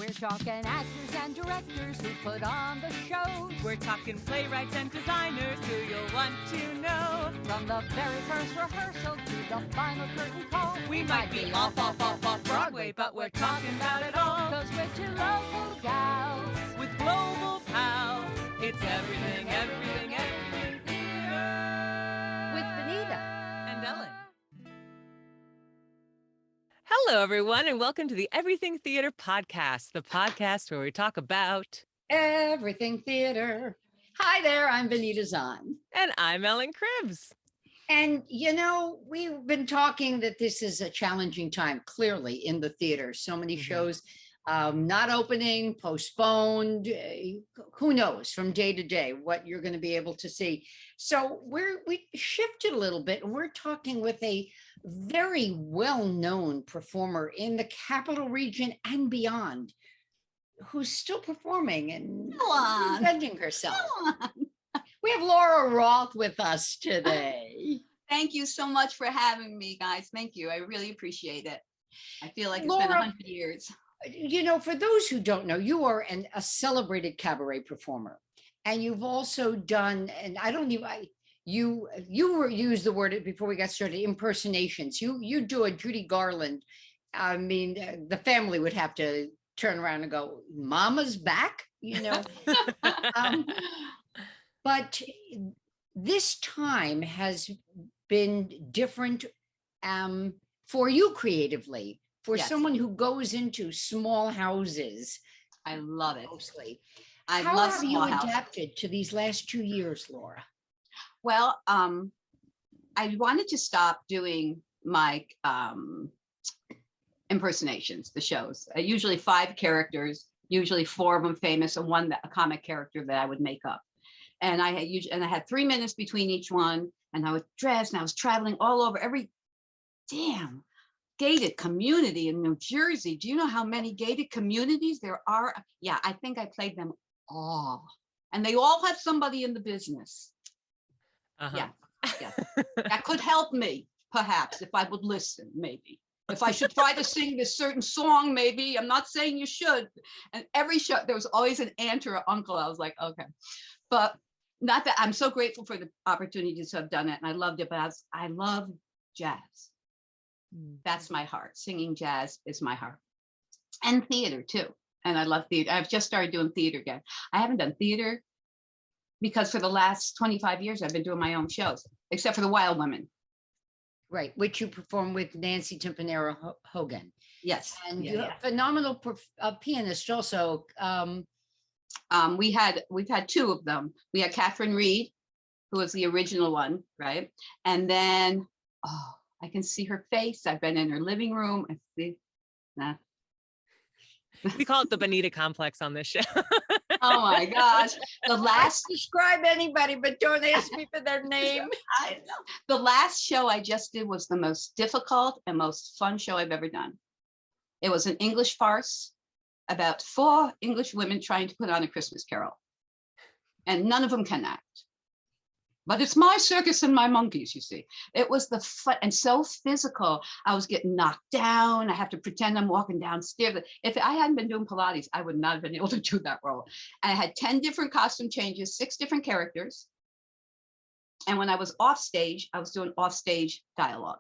We're talking actors and directors who put on the shows. We're talking playwrights and designers who you'll want to know. From the very first rehearsal to the final curtain call. We might be off Broadway, but we're talking about it all. 'Cause we're two local gals with global pals. It's everything, everything, everything theater. with Benita And Ellen. Hello, everyone, and welcome to the Everything Theater Podcast, the podcast where we talk about Everything Theater. Hi there, I'm Benita Zahn. And I'm Ellen Cribbs. And, you know, we've been talking that this is a challenging time, clearly, in the theater. So many shows not opening, postponed, who knows from day to day what you're going to be able to see. So we shifted a little bit, and we're talking with a very well-known performer in the Capital Region and beyond, who's still performing and reinventing herself. We have Laura Roth with us today. Thank you so much for having me, guys. Thank you. I really appreciate it. I feel like it's Laura, been 100 years. You know, for those who don't know, you are a celebrated cabaret performer, and you've also done, and I don't even, you were used the word before we got started, impersonations. You do a Judy Garland. I mean, the family would have to turn around and go, "Mama's back," you know. But this time has been different for you creatively, for Yes. someone who goes into small houses. I love it. Mostly. I How love have you small houses. adapted to these last 2 years, Laura? Well, I wanted to stop doing my impersonations, the shows. Usually 5 characters, usually 4 of them famous, and one a comic character that I would make up. And I had 3 minutes between each one, and I was dressed, and I was traveling all over every damn gated community in New Jersey. Do you know how many gated communities there are? Yeah, I think I played them all, and they all have somebody in the business. Yeah, that could help me, perhaps, if I would listen, maybe. If I should try to sing this certain song, maybe. I'm not saying you should. And every show, there was always an aunt or an uncle. I was like, okay. But not that I'm so grateful for the opportunity to have done it. And I loved it, but I love jazz. That's my heart. Singing jazz is my heart. And theater too. And I love theater. I've just started doing theater again. I haven't done theater because for the last 25 years, I've been doing my own shows, except for the Wild Women. Right, which you perform with Nancy Timpanera Hogan. Yes. And you're a phenomenal pianist also. We've had 2 of them. We had Catherine Reed, who was the original one, right? And then, I can see her face. I've been in her living room. I see. We call it the Benita complex on this show. Oh my gosh. The last Describe anybody, but don't ask me for their name. I know. The last show I just did was the most difficult and most fun show I've ever done. It was an English farce about 4 English women trying to put on a Christmas carol. And none of them can act. But it's my circus and my monkeys, you see. It was the fun and so physical. I was getting knocked down. I have to pretend I'm walking downstairs. If I hadn't been doing Pilates, I would not have been able to do that role. I had 10 different costume changes, 6 different characters. And when I was off stage, I was doing offstage dialogue.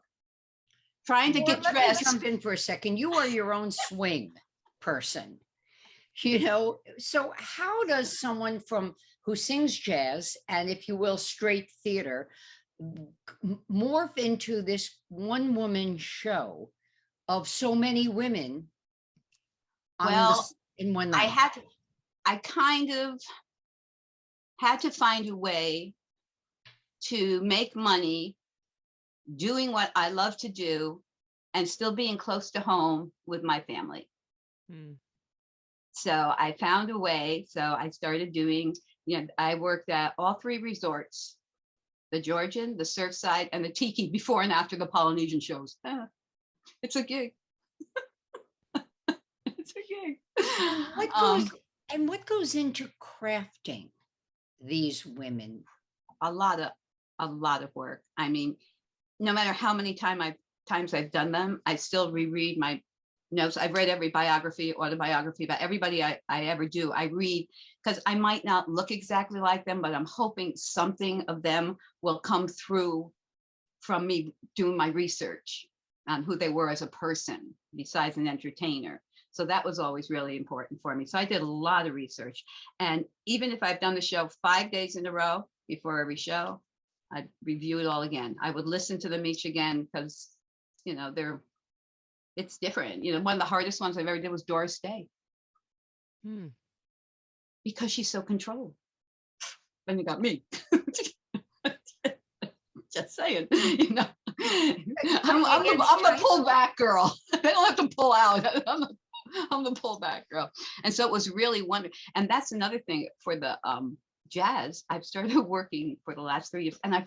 Trying to get dressed. Let me jump in for a second. You are your own swing person. You know, so how does someone who sings jazz and, if you will, straight theater morph into this one woman show of so many women in one night? I kind of had to find a way to make money doing what I love to do and still being close to home with my family. So I found a way. So I started doing, I worked at all 3 resorts, the Georgian, the Surfside, and the Tiki before and after the Polynesian shows. It's a gig. It's a gig. What goes into crafting these women? A lot of work. I mean, no matter how many times I've done them, I still reread my notes. I've read every biography, autobiography about everybody I ever do. I read because I might not look exactly like them, but I'm hoping something of them will come through from me doing my research on who they were as a person, besides an entertainer. So that was always really important for me. So I did a lot of research. And even if I've done the show 5 days in a row before every show, I'd review it all again. I would listen to them each again because, you know, it's different. You know, one of the hardest ones I've ever did was Doris Day. Because she's so controlled. Then you got me. Just saying, you know, I'm the pull back girl. They don't have to pull out. I'm the pull back girl. And so it was really wonderful. And that's another thing for the jazz. I've started working for the last 3 years, and I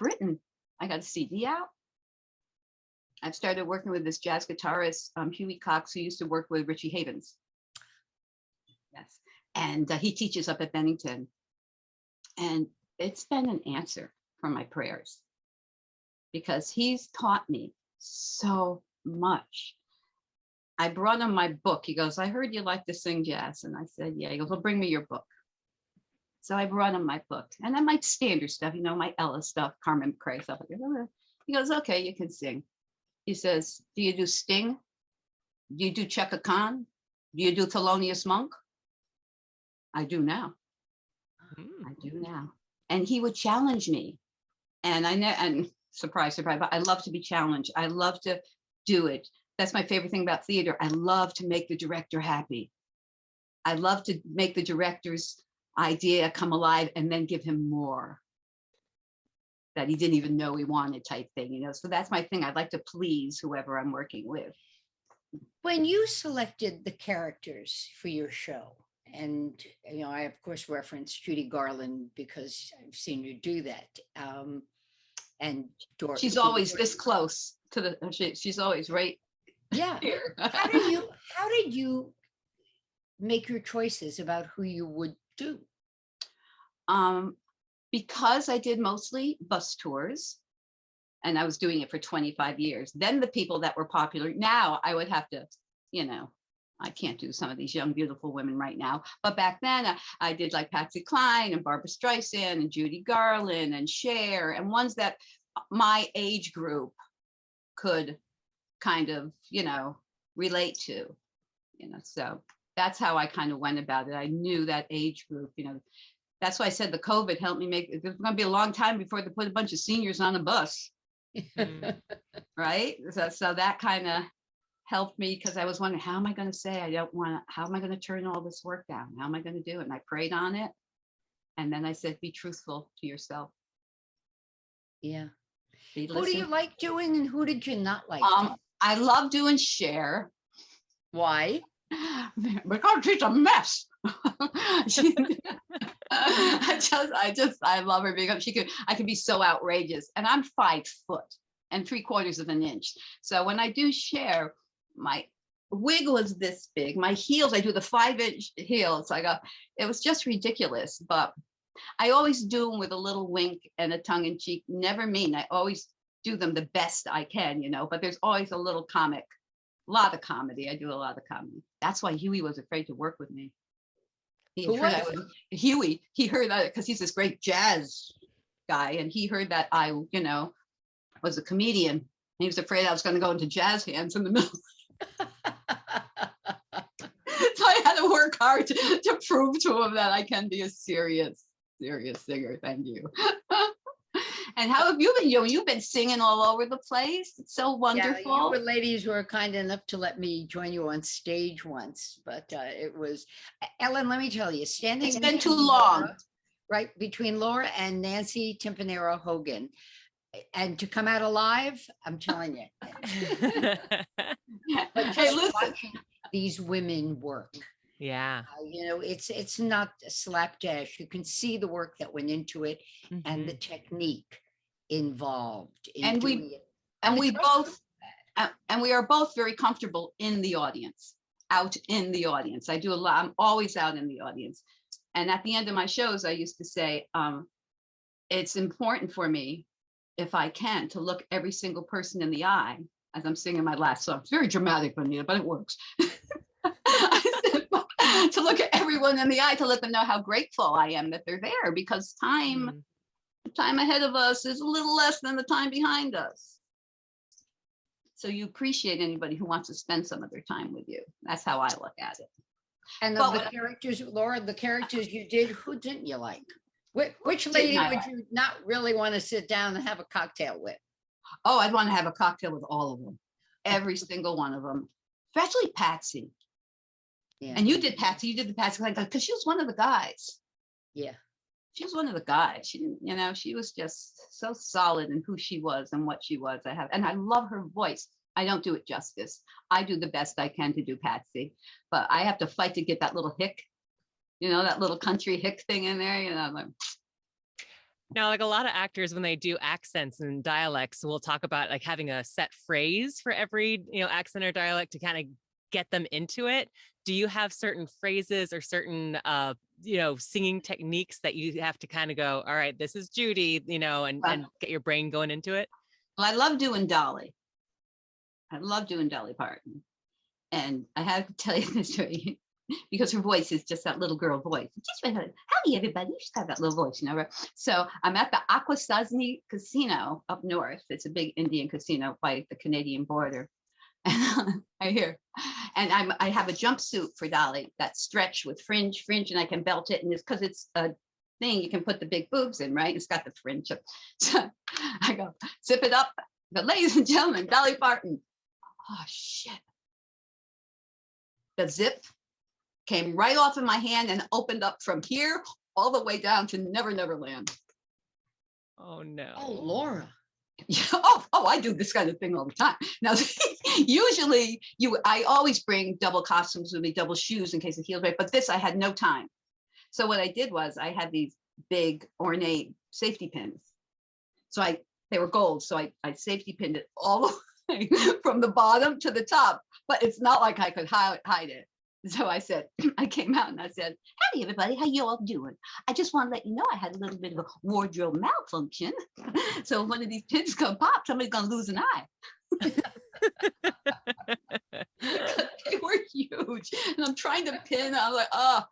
got a CD out. I've started working with this jazz guitarist, Huey Cox, who used to work with Richie Havens. Yes. And he teaches up at Bennington. And it's been an answer for my prayers because he's taught me so much. I brought him my book. He goes, I heard you like to sing jazz. And I said, yeah. He goes, well, bring me your book. So I brought him my book. And then my standard stuff, you know, my Ella stuff, Carmen McRae stuff. He goes, okay, you can sing. He says, do you do Sting? Do you do Chaka Khan? Do you do Thelonious Monk? I do now. I do now. And he would challenge me. And surprise, surprise, but I love to be challenged. I love to do it. That's my favorite thing about theater. I love to make the director happy. I love to make the director's idea come alive and then give him more that he didn't even know he wanted type thing, you know? So that's my thing. I'd like to please whoever I'm working with. When you selected the characters for your show, and, you know, I of course reference Judy Garland because I've seen you do that. And Doris. She's always this close to the, she's always right here. How did you make your choices about who you would do? Because I did mostly bus tours and I was doing it for 25 years. Then the people that were popular, now I would have to, you know, I can't do some of these young, beautiful women right now. But back then I did like Patsy Cline and Barbara Streisand and Judy Garland and Cher, and ones that my age group could kind of, you know, relate to, you know. So that's how I kind of went about it. I knew that age group, you know. That's why I said the COVID helped me make, it's going to be a long time before they put a bunch of seniors on a bus. Right? So that kind of helped me because I was wondering, how am I going to say, how am I going to turn all this work down? How am I going to do it? And I prayed on it. And then I said, be truthful to yourself. Yeah. Who do you like doing and who did you not like? I love doing Cher. Why? Because she's a mess. I love her because I can be so outrageous, and I'm 5 foot and 3/4 of an inch. So when I do Cher, my wig was this big, my heels, I do the 5-inch heels. It was just ridiculous, but I always do them with a little wink and a tongue in cheek, never mean. I always do them the best I can, you know, but there's always a little comic, a lot of comedy. I do a lot of comedy. That's why Huey was afraid to work with me. Huey, he heard that because he's this great jazz guy, and he heard that I, you know, was a comedian. And he was afraid I was going to go into jazz hands in the middle. So I had to work hard to prove to him that I can be a serious singer. Thank you. And how have you been? You've been singing all over the place. It's so wonderful. Yeah, you ladies were kind enough to let me join you on stage once, but it was, Ellen, let me tell you, standing. It's been too long. Right, between Laura and Nancy Timpanero Hogan. And to come out alive, I'm telling you. But just watching these women work. Yeah. You know, it's not a slapdash. You can see the work that went into it and the technique involved. And we are both very comfortable in the audience, out in the audience. I do a lot. I'm always out in the audience. And at the end of my shows, I used to say, it's important for me, if I can, to look every single person in the eye as I'm singing my last song. It's very dramatic, Anita, but it works. I said, to look at everyone in the eye, to let them know how grateful I am that they're there, because time ahead of us is a little less than the time behind us. So you appreciate anybody who wants to spend some of their time with you. That's how I look at it. And of the characters, Laura, the characters you did, who didn't you like? Which lady would you not really want to sit down and have a cocktail with? Oh, I'd want to have a cocktail with all of them. Every single one of them. Especially Patsy. Yeah. And you did Patsy, you did the Patsy, because she was one of the guys. Yeah. She was one of the guys. She didn't, you know, she was just so solid in who she was and what she was. And I love her voice. I don't do it justice. I do the best I can to do Patsy, but I have to fight to get that little hick, you know, that little country hick thing in there, you know. Like, now, like a lot of actors, when they do accents and dialects, will talk about like having a set phrase for every, you know, accent or dialect to kind of get them into it. Do you have certain phrases or certain, you know, singing techniques that you have to kind of go, all right, this is Judy, you know, and get your brain going into it? well, I love doing Dolly. I love doing Dolly Parton. And I have to tell you this story because her voice is just that little girl voice. Just howdy, everybody. She's got that little voice, you know. Right? So I'm at the Akwesasne Casino up north. It's a big Indian casino by the Canadian border. And I hear, and I have a jumpsuit for Dolly that's stretched with fringe, and I can belt it, and it's because it's a thing you can put the big boobs in, right? It's got the fringe. So I go, zip it up. But ladies and gentlemen, Dolly Parton. Oh shit. The zip came right off of my hand and opened up from here all the way down to Never Never Land. Oh no. Oh, Laura. Oh, I do this kind of thing all the time. Now, usually I always bring double costumes with me, double shoes in case the heels break, but this I had no time. So what I did was I had these big ornate safety pins. So they were gold. So I safety pinned it all the way from the bottom to the top, but it's not like I could hide it. So I said, I came out and I said, "Howdy, everybody. How you all doing? I just want to let you know I had a little bit of a wardrobe malfunction. So if one of these pins gonna pop, somebody's gonna lose an eye." They were huge, and I'm trying to pin. I'm like, oh,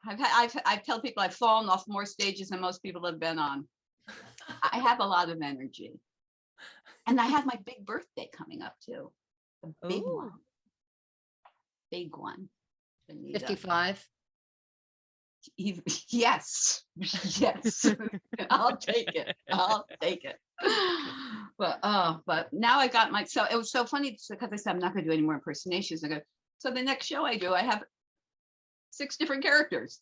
I tell people I've fallen off more stages than most people have been on. I have a lot of energy, and I have my big birthday coming up too, the big Ooh. one. Big one. Anita. 55. Yes. I'll take it. But now I got so it was so funny because I said I'm not going to do any more impersonations. I go, so the next show I do, I have 6 different characters.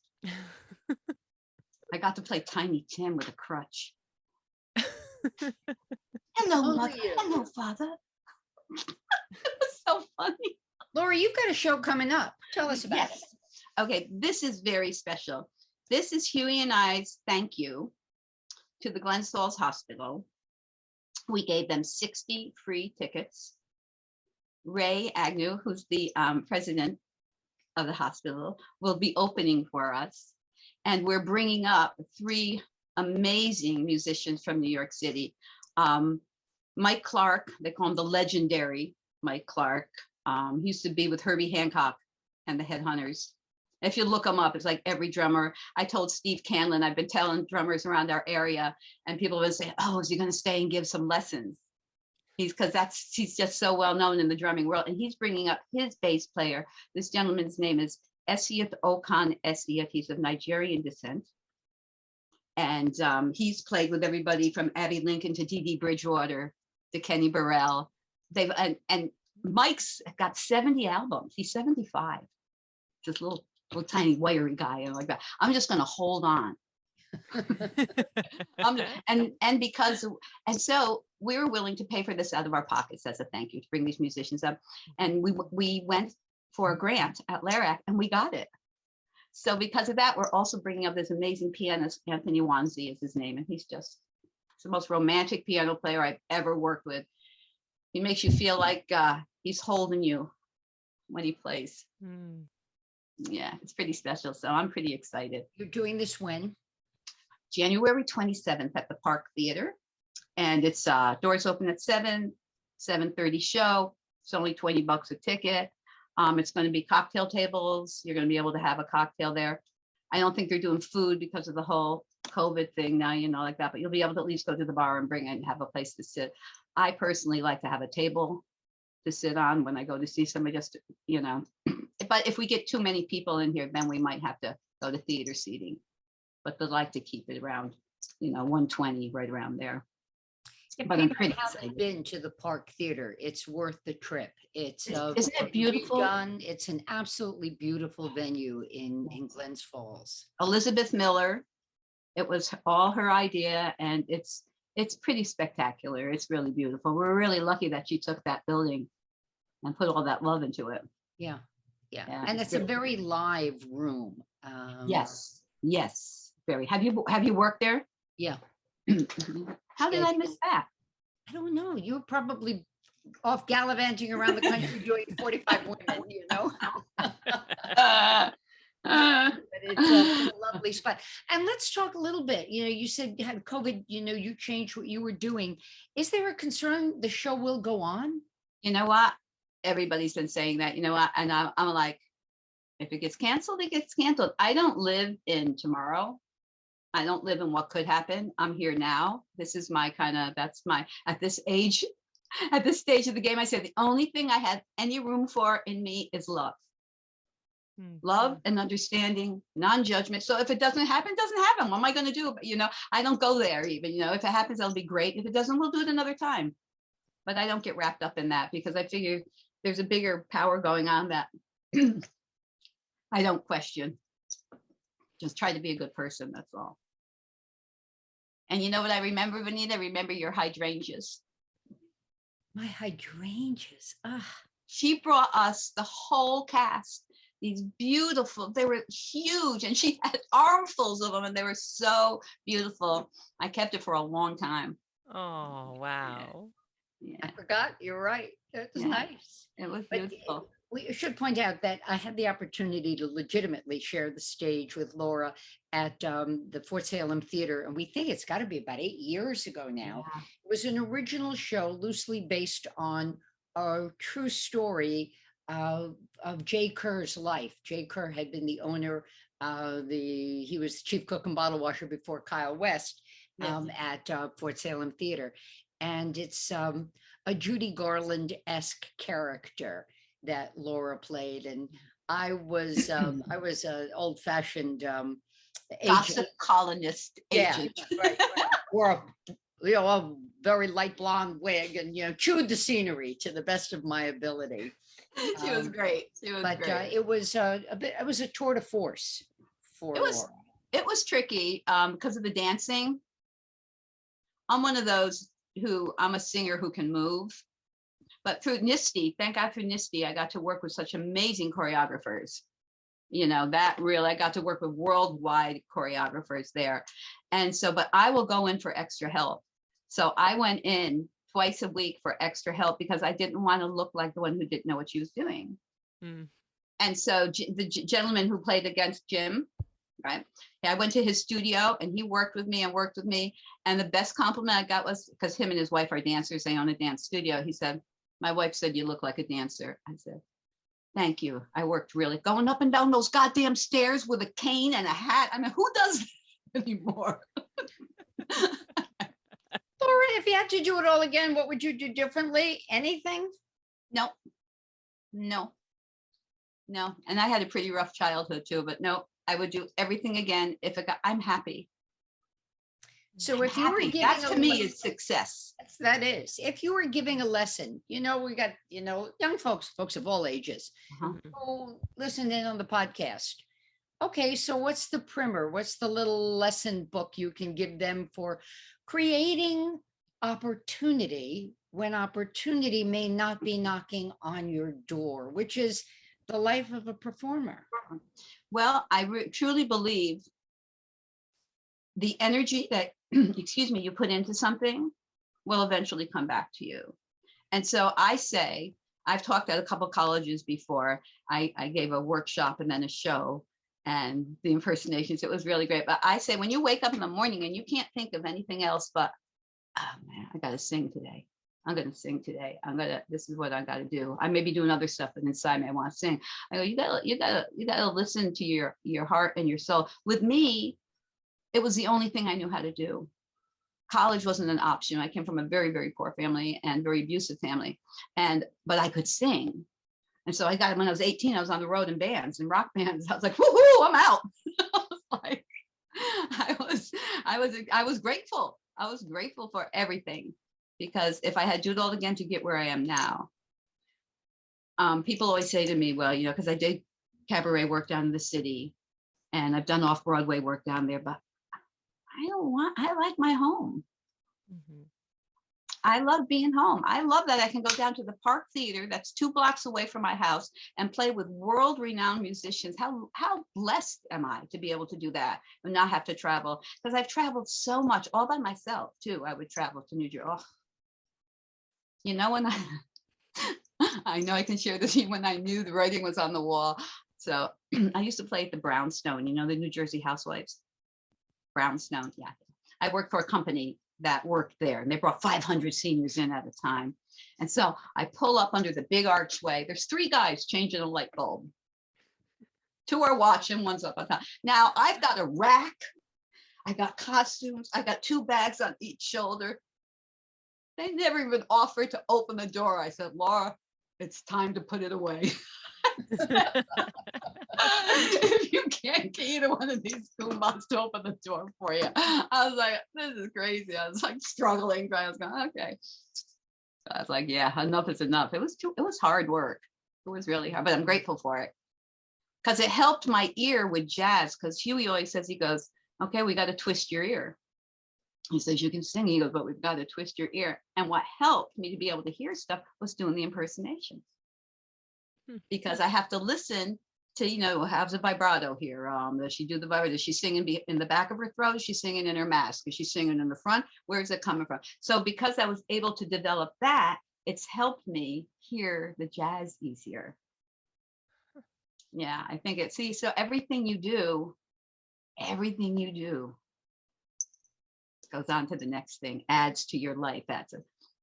I got to play Tiny Tim with a crutch. Hello, mother. Hello, father. It was so funny. Laura, you've got a show coming up. Tell us about it. Okay, this is very special. This is Huey and I's thank you to the Glens Falls Hospital. We gave them 60 free tickets. Ray Agnew, who's the president of the hospital, will be opening for us. And we're bringing up 3 amazing musicians from New York City. Mike Clark, they call him the legendary Mike Clark. He used to be with Herbie Hancock and the Headhunters. If you look him up, it's like every drummer. I told Steve Canlin, I've been telling drummers around our area, and people have been saying, oh, is he going to stay and give some lessons? He's just so well known in the drumming world. And he's bringing up his bass player. This gentleman's name is Esiat Okan Esiat. He's of Nigerian descent. And he's played with everybody from Abbey Lincoln to Dee Dee Bridgewater to Kenny Burrell. And Mike's got 70 albums. He's 75. This little tiny wiry guy, like that. I'm just going to hold on. And so we were willing to pay for this out of our pockets as a thank you to bring these musicians up. And we went for a grant at LARAC and we got it. So because of that, we're also bringing up this amazing pianist, Anthony Wanzi is his name. And he's the most romantic piano player I've ever worked with. He makes you feel like he's holding you when he plays. Mm. Yeah, it's pretty special. So I'm pretty excited. You're doing this when? January 27th at the Park Theater. And it's doors open at 7, 7:30 show. It's only $20 a ticket. It's going to be cocktail tables. You're going to be able to have a cocktail there. I don't think they're doing food because of the whole COVID thing now, like that, but you'll be able to at least go to the bar and bring it and have a place to sit. I personally like to have a table to sit on when I go to see somebody, just, but if we get too many people in here, then we might have to go to theater seating, but they'd like to keep it around, 120, right around there. If But I'm people pretty haven't excited. been to the Park Theater, it's worth the trip. It's Isn't it beautiful? redone. It's an absolutely beautiful venue in Glens Falls. Elizabeth Miller, it was all her idea, and it's pretty spectacular. It's really beautiful. We're really lucky that she took that building and put all that love into it. Yeah. Yeah, And it's it's a really very live room. Yes, very. Have you worked there? Yeah. How did I miss that? I don't know. You were probably off gallivanting around the country doing 45 women, But it's a lovely spot. And let's talk a little bit. You said you had COVID, you changed what you were doing. Is there a concern the show will go on? You know what? Everybody's been saying that, and I'm like, if it gets canceled, it gets canceled. I don't live in tomorrow. I don't live in what could happen. I'm here now. This is my at this age, at this stage of the game, I said, the only thing I have any room for in me is love. Love and understanding, non-judgment. So if it doesn't happen, it doesn't happen. What am I going to do? I don't go there even, if it happens, that'll be great. If it doesn't, we'll do it another time. But I don't get wrapped up in that, because I figure there's a bigger power going on that I don't question. Just try to be a good person. That's all. And you know what I remember, Vanita? I remember your hydrangeas. My hydrangeas. She brought us the whole cast. These beautiful, they were huge, and she had armfuls of them, and they were so beautiful. I kept it for a long time. Oh, wow. Yeah. I forgot. You're right. It was nice. It was But beautiful. we should point out that I had the opportunity to legitimately share the stage with Laura at the Fort Salem Theater, and we think it's got to be about 8 years ago now. Yeah. It was an original show loosely based on a true story of Jay Kerr's life. Jay Kerr had been the owner, he was the chief cook and bottle washer before Kyle West at Fort Salem Theater. And it's a Judy Garland-esque character that Laura played, and I was an old-fashioned Gossip colonist agent. Right. Wore a very light blonde wig, and chewed the scenery to the best of my ability. She was great. But it was a bit. It was a tour de force for Laura. It was tricky because of the dancing. I'm one of those I'm a singer who can move. But through NIST, thank God for NIST, I got to work with such amazing choreographers. I got to work with worldwide choreographers there. And so, but I will go in for extra help. So I went in twice a week for extra help because I didn't want to look like the one who didn't know what she was doing. And so the gentleman who played against Jim, right? I went to his studio and he worked with me. And the best compliment I got was, because him and his wife are dancers, they own a dance studio. He said, my wife said, you look like a dancer. I said, thank you. I worked really going up and down those goddamn stairs with a cane and a hat. I mean, who does that anymore? Laura, if you had to do it all again, what would you do differently? Anything? No. And I had a pretty rough childhood too, but no, I would do everything again if I'm happy. So if you were giving that to me is success. That is. If you were giving a lesson, we got, young folks of all ages who listen in on the podcast. Okay, so what's the primer? What's the little lesson book you can give them for creating opportunity when opportunity may not be knocking on your door, which is the life of a performer? Well, I truly believe the energy that, you put into something will eventually come back to you. And so I say, I've talked at a couple of colleges before. I gave a workshop and then a show and the impersonations. It was really great. But I say, when you wake up in the morning and you can't think of anything else but, oh man, I got to sing today. I'm going to sing today. This is what I got to do. I may be doing other stuff, but inside me, I want to sing. I go, you gotta listen to your heart and your soul. With me, it was the only thing I knew how to do. College wasn't an option. I came from a very, very poor family and very abusive family. But I could sing. And so when I was 18, I was on the road in bands and rock bands. I was like, woohoo, I'm out. I was grateful. I was grateful for everything, because if I had to do it all again to get where I am now, people always say to me, well, because I did cabaret work down in the city and I've done off-Broadway work down there, but I like my home. Mm-hmm. I love being home. I love that I can go down to the Park Theater that's 2 blocks away from my house and play with world-renowned musicians. How blessed am I to be able to do that and not have to travel? Because I've traveled so much all by myself too. I would travel to New Jersey. Oh. When I know I can share this when I knew the writing was on the wall. So I used to play at the Brownstone, the New Jersey Housewives. Brownstone, yeah. I worked for a company that worked there, and they brought 500 seniors in at a time. And so I pull up under the big archway. There's 3 guys changing a light bulb. 2 are watching, 1's up on top. Now I've got a rack. I got costumes. I got 2 bags on each shoulder. They never even offered to open the door. I said, Laura, it's time to put it away. If you can't get either one of these goombas to open the door for you. I was like, this is crazy. I was like struggling. I was going, okay. So I was like, yeah, enough is enough. It was hard work. It was really hard, but I'm grateful for it. Because it helped my ear with jazz. Because Huey always says, he goes, okay, we got to twist your ear. He says, you can sing. He goes, but we've got to twist your ear. And what helped me to be able to hear stuff was doing the impersonations. Because I have to listen to, how's the vibrato here? Does she do the vibrato? Is she singing in the back of her throat? Is she singing in her mask? Is she singing in the front? Where is it coming from? So because I was able to develop that, it's helped me hear the jazz easier. Yeah, I think so everything you do goes on to the next thing, adds to your life.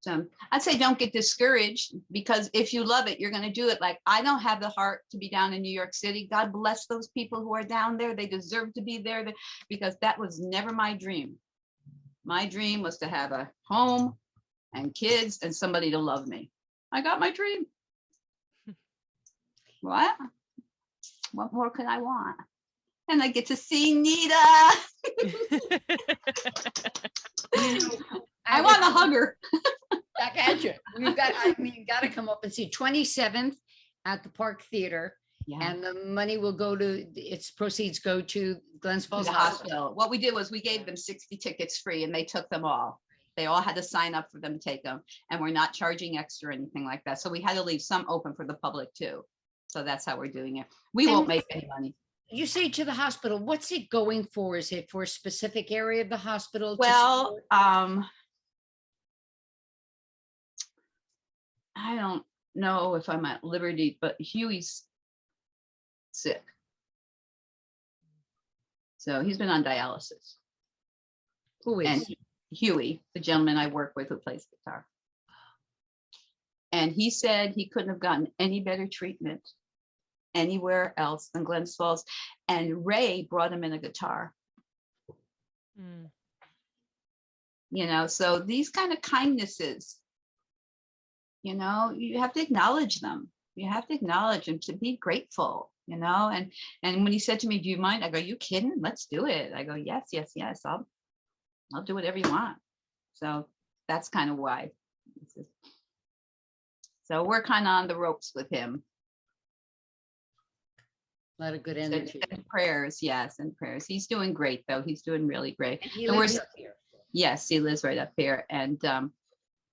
So I'd say don't get discouraged, because if you love it, you're going to do it. Like, I don't have the heart to be down in New York City. God bless those people who are down there. They deserve to be there, because that was never my dream. My dream was to have a home and kids and somebody to love me. I got my dream. What more could I want? And I get to see Nita. I want to hug her. Back at you. You got to come up and see 27th at the Park Theater. Yeah. And the money will proceeds go to Glens Falls Hospital. What we did was we gave them 60 tickets free, and they took them all. They all had to sign up for them to take them, and we're not charging extra or anything like that. So we had to leave some open for the public too. So that's how we're doing it. We won't make any money. You say to the hospital, what's it going for? Is it for a specific area of the hospital? Well, I don't know if I'm at liberty, but Huey's sick. So he's been on dialysis. Who is? And Huey, the gentleman I work with who plays guitar. And he said he couldn't have gotten any better treatment anywhere else than Glens Falls. And Ray brought him in a guitar. So these kind of kindnesses, you have to acknowledge them. You have to acknowledge them, to be grateful, and when he said to me, do you mind? I go, you kidding? Let's do it. I go, yes. I'll do whatever you want. So that's kind of why. So we're kind of on the ropes with him. A lot of good energy. And prayers, yes, and prayers. He's doing great, though. He's doing really great. And he lives up here. Yes, he lives right up here. And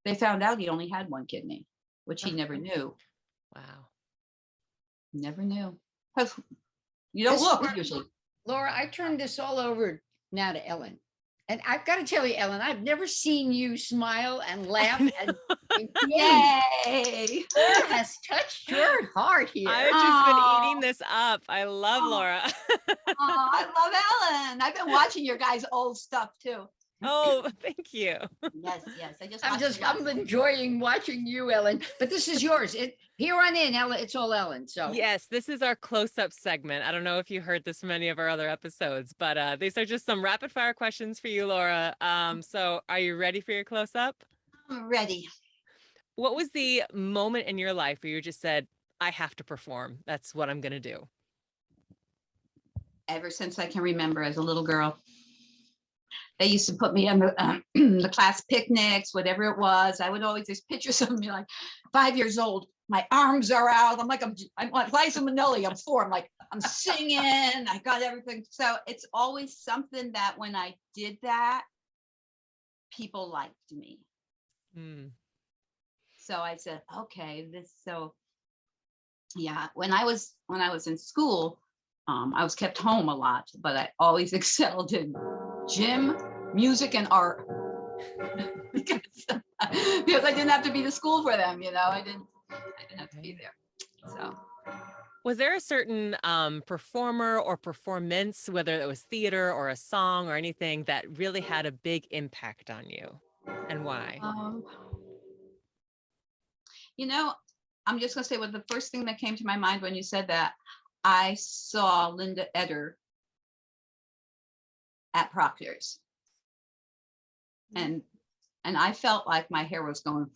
they found out he only had 1 kidney, which he never knew. Wow. Never knew. Because you don't look usually. Laura, I turned this all over now to Ellen. And I've got to tell you, Ellen, I've never seen you smile and laugh. And yay! Laura has touched your heart here. I've just been eating this up. I love Laura. I love Ellen. I've been watching your guys' old stuff too. Oh, thank you. Yes, yes. I just I'm watched just, the last I'm one. enjoying watching you, Ellen, but this is yours. Here on in, Ellen, it's all Ellen, so. Yes, this is our close-up segment. I don't know if you heard this from any of our other episodes, but these are just some rapid fire questions for you, Laura. So are you ready for your close-up? I'm ready. What was the moment in your life where you just said, I have to perform? That's what I'm going to do. Ever since I can remember as a little girl, they used to put me on the class picnics, whatever it was. I would always, there's pictures of me like 5 years old. My arms are out. I'm like Liza Minnelli. I'm 4. I'm singing. I got everything. So it's always something that when I did that, people liked me. Mm. So I said, okay, yeah. When I was in school, I was kept home a lot, but I always excelled in gym, music, and art because I didn't have to be to school for them. I didn't have to be there. So, Was there a certain performer or performance, whether it was theater or a song or anything, that really had a big impact on you, and why? I'm just gonna say the first thing that came to my mind when you said that. I saw Linda Eder at Proctor's, and I felt like my hair was going.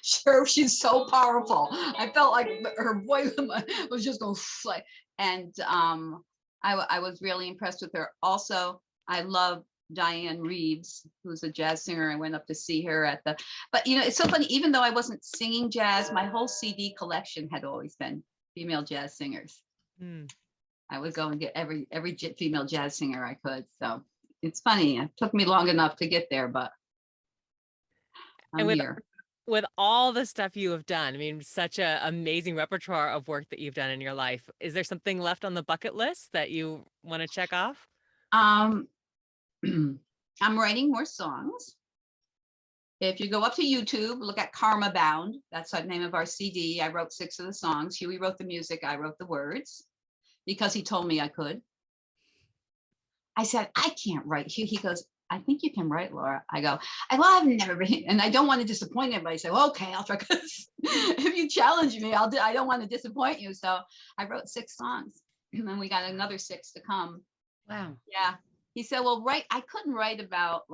Sure, she's so powerful. I felt like her voice was just going like, and I was really impressed with her. Also, I love Diane Reeves, who's a jazz singer. I went up to see her but it's so funny. Even though I wasn't singing jazz, my whole CD collection had always been female jazz singers. I would go and get every female jazz singer I could. So it's funny. It took me long enough to get there, but I'm here. With all the stuff you have done, I mean, such an amazing repertoire of work that you've done in your life. Is there something left on the bucket list that you want to check off? I'm writing more songs. If you go up to YouTube, look at Karma Bound. That's the name of our CD. I wrote 6 of the songs. Huey wrote the music. I wrote the words because he told me I could. I said, I can't write. He goes, I think you can write, Laura. I go, well, I've never been, and I don't want to disappoint anybody. So, okay, I'll try. If you challenge me, I don't want to disappoint you. So I wrote 6 songs, and then we got another 6 to come. Wow. Yeah. He said, well, I couldn't write about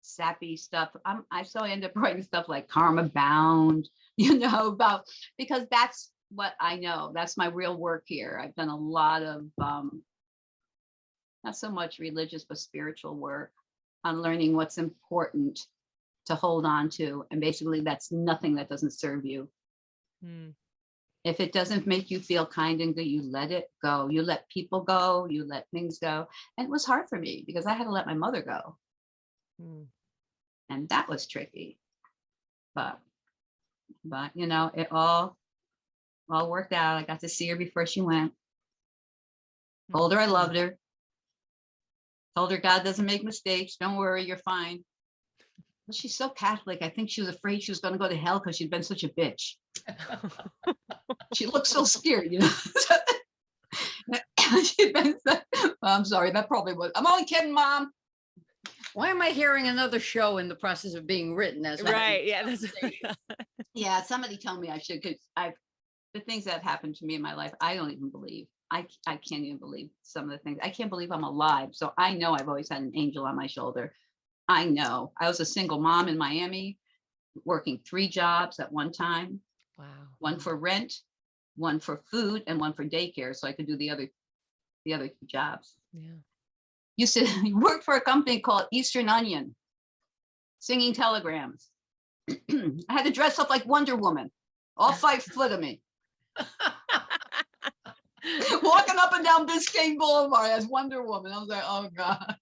sappy stuff. So I ended up writing stuff like Karma Bound, about, because that's what I know. That's my real work here. I've done a lot of, not so much religious, but spiritual work on learning what's important to hold on to. And basically that's nothing that doesn't serve you. If it doesn't make you feel kind and good, you let it go. You let people go, you let things go. And it was hard for me because I had to let my mother go. And that was tricky. But it all worked out. I got to see her before she went. Told her I loved her. Told her God doesn't make mistakes. Don't worry, you're fine. But she's so Catholic. I think she was afraid she was going to go to hell because she'd been such a bitch. She looked so scared, She'd been I'm sorry, that probably was. I'm only kidding, Mom. Why am I hearing another show in the process of being written? Right. Yeah. Yeah. Somebody told me I should, because the things that have happened to me in my life, I don't even believe. I can't even believe some of the things. I can't believe I'm alive. So I know I've always had an angel on my shoulder. I know. I was a single mom in Miami, working 3 jobs at one time. Wow. One for rent, one for food, and one for daycare. So I could do the other 2 jobs. Yeah. Used to work for a company called Eastern Onion, singing telegrams. I had to dress up like Wonder Woman, all 5 foot of me. Walking up and down Biscayne Boulevard as Wonder Woman. I was like, oh God,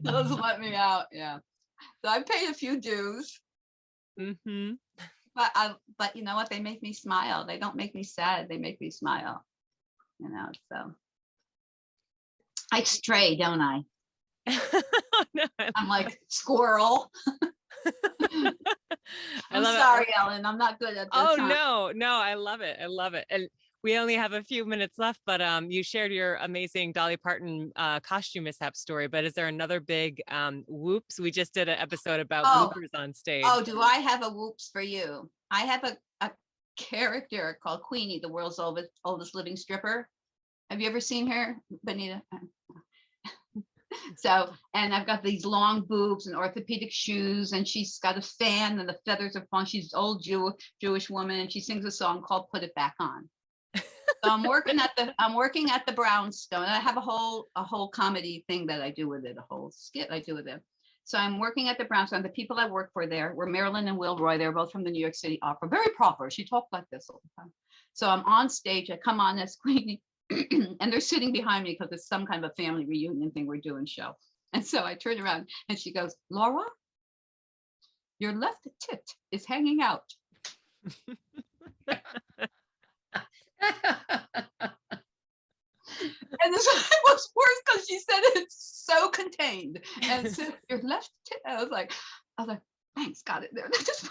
just let me out. Yeah. So I paid a few dues. But you know what? They make me smile. They don't make me sad. They make me smile. So I stray, don't I? No, I'm like squirrel. I'm sorry, Ellen. I'm not good at this. Oh, no, I love it. I love it. And We only have a few minutes left, but you shared your amazing Dolly Parton costume mishap story. But is there another big whoops? We just did an episode about bloopers on stage. Oh, do I have a whoops for you? I have a character called Queenie, the world's oldest living stripper. Have you ever seen her, Benita? So, and I've got these long boobs and orthopedic shoes, and she's got a fan, and the feathers are fun. She's an old Jewish woman, and she sings a song called "Put It Back On." So I'm working at the Brownstone. I have a whole comedy thing that I do with it, a whole skit I do with it. So I'm working at the Brownstone. The people I work for there were Marilyn and Will Roy. They're both from the New York City Opera. Very proper. She talked like this all the time. So I'm on stage. I come on as Queenie, and they're sitting behind me because it's some kind of a family reunion thing we're doing show. And so I turn around and she goes, "Laura, your left tit is hanging out." And this was worse because she said it's so contained. And so your left tit, I was like, thanks, got it there. That just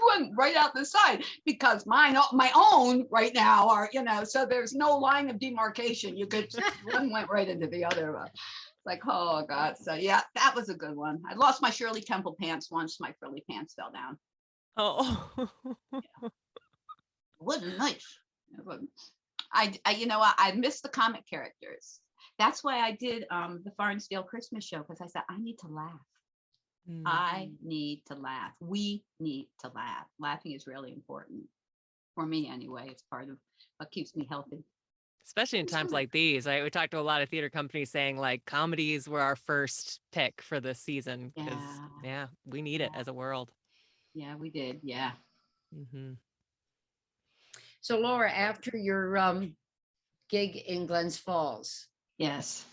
went right out the side because my own right now are, so there's no line of demarcation. You could one went right into the other. Like, oh God. So yeah, that was a good one. I lost my Shirley Temple pants once. My frilly pants fell down. Oh, It wasn't nice. I miss the comic characters. That's why I did the Farnsdale Christmas show, because I said I need to laugh. I need to laugh. We need to laugh. Laughing is really important for me anyway. It's part of what keeps me healthy. Especially in times like these. We talked to a lot of theater companies saying like comedies were our first pick for this season. Because we need it as a world. Yeah, we did. Yeah. Mm-hmm. So Laura, after your gig in Glens Falls Yes.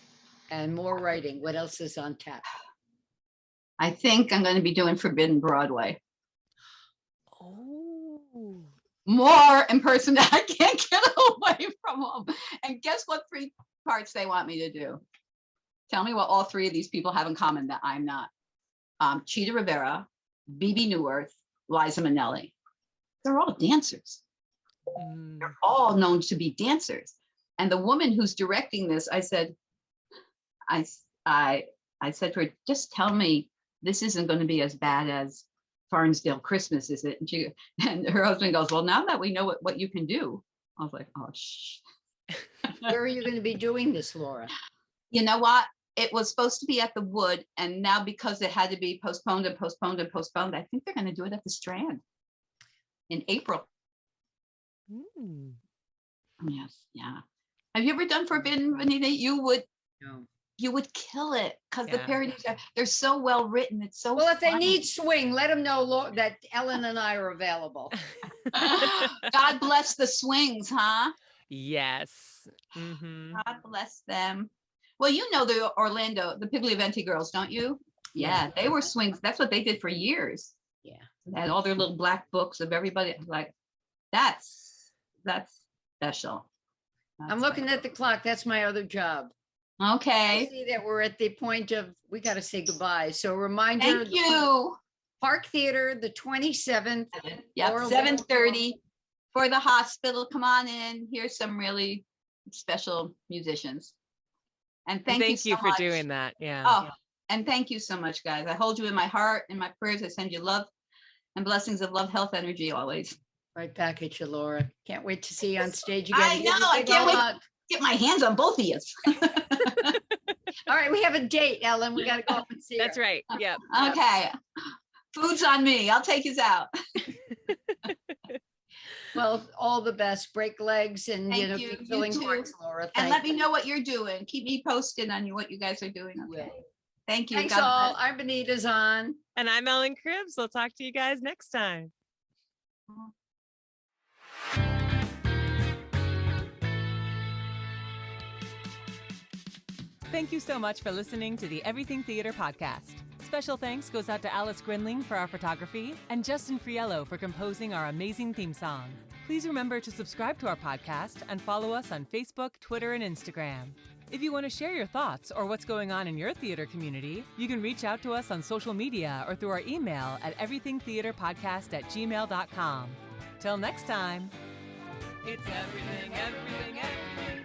and more writing, what else is on tap? I think I'm going to be doing Forbidden Broadway. Oh. More impersonation. I can't get away from them. And guess what 3 parts they want me to do? Tell me what all 3 of these people have in common that I'm not. Cheetah Rivera, Bebe Neuwirth, Liza Minnelli. They're all dancers. They're all known to be dancers. And the woman who's directing this, I said to her, just tell me this isn't going to be as bad as Farnsdale Christmas, is it? And her husband goes, well, now that we know what you can do. I was like, oh, shh. Where are you going to be doing this, Laura? You know what? It was supposed to be at the Wood. And now because it had to be postponed, I think they're going to do it at the Strand in April. Yes. Yeah. Have you ever done Forbidden, Benita? You would kill it because the parodies they're so well written. It's so well. If they funny. need swing, let them know that Ellen and I are available. God bless the swings, huh? Yes. Mm-hmm. God bless them. Well, you know the Pigliaventi girls, don't you? Yeah, they were swings. That's what they did for years. Yeah, they had all their little black books of everybody. Like that's special. I'm looking at the clock. That's my other job. Okay. I see that we're at the point of we got to say goodbye. So reminder. Thank you. Park Theater, the 27th. Yep, 7:30 for the hospital. Come on in. Here's some really special musicians. And thank you so for much. Doing that. Yeah. Oh, and thank you so much, guys. I hold you in my heart and my prayers. I send you love and blessings of love, health, energy always. Right back at you, Laura. Can't wait to see you on stage again. I know. I can't wait to get my hands on both of you. All right. We have a date, Ellen. We got to go up and see That's her. right. Yep. Okay. Food's on me. I'll take you out. Well, all the best. Break legs and Thank keep filling hearts, Laura. And let me know what you're doing. Keep me posted on what you guys are doing. Okay. Thank you. Thanks all. I'm Benita Zahn. And I'm Ellen Cribbs. We'll talk to you guys next time. Thank you so much for listening to the Everything Theater podcast. Special thanks goes out to Alice Grinling for our photography and Justin Friello for composing our amazing theme song. Please remember to subscribe to our podcast and follow us on Facebook, Twitter, and Instagram. If you want to share your thoughts or what's going on in your theater community, you can reach out to us on social media or through our email at everythingtheaterpodcast@gmail.com. Till next time. It's everything, everything, everything.